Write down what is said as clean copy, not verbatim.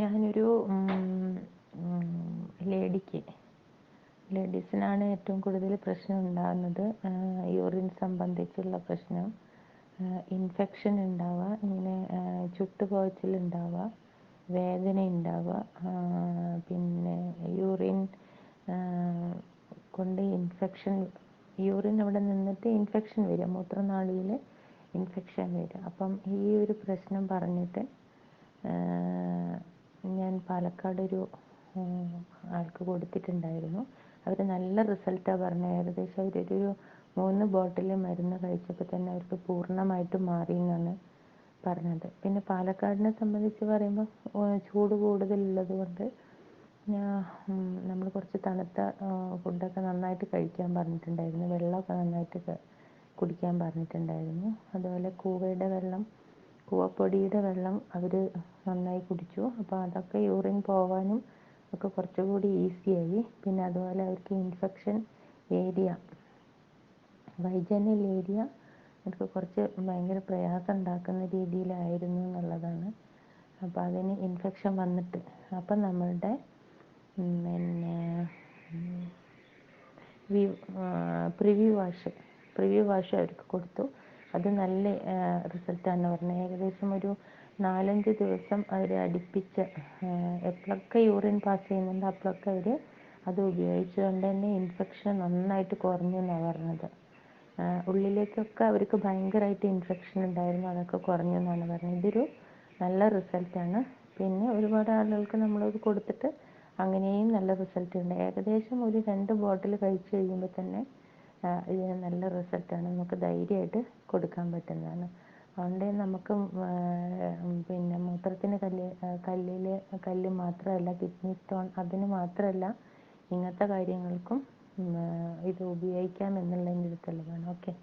ഞാനൊരു ലേഡീസിനാണ് ഏറ്റവും കൂടുതൽ പ്രശ്നം ഉണ്ടാകുന്നത്. യൂറിൻ സംബന്ധിച്ചുള്ള പ്രശ്നം, ഇൻഫെക്ഷൻ ഉണ്ടാവുക, ഇങ്ങനെ ചുട്ടുപൊകച്ചിൽ ഉണ്ടാവുക, വേദന ഉണ്ടാവുക, പിന്നെ യൂറിൻ കൊണ്ട് യൂറിൻ അവിടെ നിന്നിട്ട് ഇൻഫെക്ഷൻ വരിക, മൂത്രനാളിയിൽ ഇൻഫെക്ഷൻ വരിക. അപ്പം ഈ ഒരു പ്രശ്നം പറഞ്ഞിട്ട് ഞാൻ പാലക്കാടൊരു ആൾക്ക് കൊടുത്തിട്ടുണ്ടായിരുന്നു. അവർ നല്ല റിസൾട്ടാണ് പറഞ്ഞത്. ഏകദേശം അവരൊരു 3 ബോട്ടിൽ മരുന്ന് കഴിച്ചപ്പോൾ തന്നെ അവർക്ക് പൂർണ്ണമായിട്ടും മാറി എന്നാണ് പറഞ്ഞത്. പിന്നെ പാലക്കാടിനെ സംബന്ധിച്ച് പറയുമ്പോൾ ചൂട് കൂടുതലുള്ളത് കൊണ്ട് നമ്മൾ കുറച്ച് തണുത്ത ഫുഡൊക്കെ നന്നായിട്ട് കഴിക്കാൻ പറഞ്ഞിട്ടുണ്ടായിരുന്നു. വെള്ളമൊക്കെ നന്നായിട്ട് കുടിക്കാൻ പറഞ്ഞിട്ടുണ്ടായിരുന്നു. അതുപോലെ കൂവപ്പൊടിയുടെ വെള്ളം അവർ നന്നായി കുടിച്ചു. അപ്പോൾ അതൊക്കെ യൂറിൻ പോകാനും ഒക്കെ കുറച്ചുകൂടി ഈസിയായി. പിന്നെ അതുപോലെ അവർക്ക് ഇൻഫെക്ഷൻ ഏരിയ, വൈജനൽ ഏരിയ അവർക്ക് കുറച്ച് ഭയങ്കര പ്രയാസം ഉണ്ടാക്കുന്ന രീതിയിലായിരുന്നു എന്നുള്ളതാണ്. അപ്പോൾ അതിന് ഇൻഫെക്ഷൻ വന്നിട്ട് അപ്പം നമ്മളുടെ പിന്നെ പ്രിവ്യൂ വാഷ് അവർക്ക് കൊടുത്തു. അത് നല്ല റിസൾട്ടാണ് പറഞ്ഞത്. ഏകദേശം ഒരു 4-5 ദിവസം അവർ അടുപ്പിച്ച് എപ്പോഴൊക്കെ യൂറിൻ പാസ് ചെയ്യുന്നുണ്ട് അപ്പോഴൊക്കെ അവർ അത് ഉപയോഗിച്ചുകൊണ്ട് തന്നെ ഇൻഫെക്ഷൻ നന്നായിട്ട് കുറഞ്ഞു എന്നാണ് പറഞ്ഞത്. ഉള്ളിലേക്കൊക്കെ അവർക്ക് ഭയങ്കരമായിട്ട് ഇൻഫെക്ഷൻ ഉണ്ടായിരുന്നു, അതൊക്കെ കുറഞ്ഞു എന്നാണ് പറഞ്ഞത്. ഇതൊരു നല്ല റിസൾട്ടാണ്. പിന്നെ ഒരുപാട് ആളുകൾക്ക് നമ്മളത് കൊടുത്തിട്ട് അങ്ങനെയും നല്ല റിസൾട്ട് ഉണ്ട്. ഏകദേശം ഒരു 2 ബോട്ടിൽ കഴിച്ച് കഴിയുമ്പോൾ തന്നെ ഇതിന് നല്ല റിസൾട്ടാണ്. നമുക്ക് ധൈര്യമായിട്ട് കൊടുക്കാൻ പറ്റുന്നതാണ്. അതുകൊണ്ട് നമുക്ക് പിന്നെ മൂത്രത്തിന് കല്ല് മാത്രമല്ല, കിഡ്നി സ്റ്റോൺ അതിന് മാത്രമല്ല, ഇങ്ങനത്തെ കാര്യങ്ങൾക്കും ഇത് ഉപയോഗിക്കാം എന്നുള്ളതിൻ്റെ ഒരു തെളിവാണ്. ഓക്കെ.